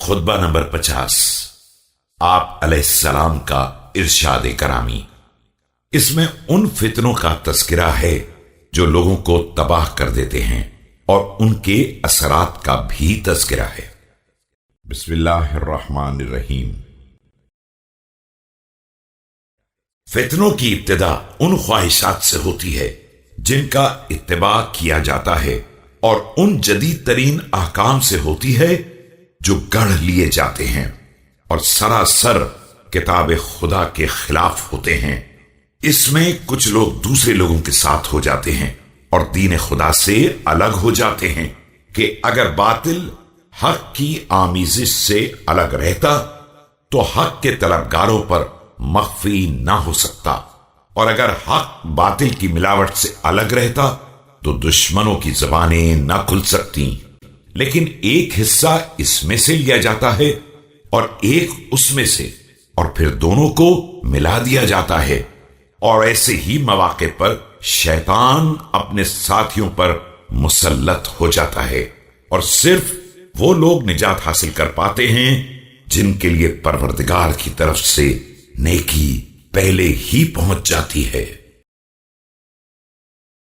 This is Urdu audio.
خطبہ نمبر 50 آپ علیہ السلام کا ارشاد کرامی۔ اس میں ان فتنوں کا تذکرہ ہے جو لوگوں کو تباہ کر دیتے ہیں، اور ان کے اثرات کا بھی تذکرہ ہے۔ بسم اللہ الرحمن الرحیم۔ فتنوں کی ابتدا ان خواہشات سے ہوتی ہے جن کا اتباع کیا جاتا ہے، اور ان جدید ترین احکام سے ہوتی ہے جو گڑھ لیے جاتے ہیں اور سراسر کتاب خدا کے خلاف ہوتے ہیں۔ اس میں کچھ لوگ دوسرے لوگوں کے ساتھ ہو جاتے ہیں اور دین خدا سے الگ ہو جاتے ہیں کہ اگر باطل حق کی آمیزش سے الگ رہتا تو حق کے طلبگاروں پر مخفی نہ ہو سکتا، اور اگر حق باطل کی ملاوٹ سے الگ رہتا تو دشمنوں کی زبانیں نہ کھل سکتی۔ لیکن ایک حصہ اس میں سے لیا جاتا ہے اور ایک اس میں سے، اور پھر دونوں کو ملا دیا جاتا ہے، اور ایسے ہی مواقع پر شیطان اپنے ساتھیوں پر مسلط ہو جاتا ہے، اور صرف وہ لوگ نجات حاصل کر پاتے ہیں جن کے لیے پروردگار کی طرف سے نیکی پہلے ہی پہنچ جاتی ہے۔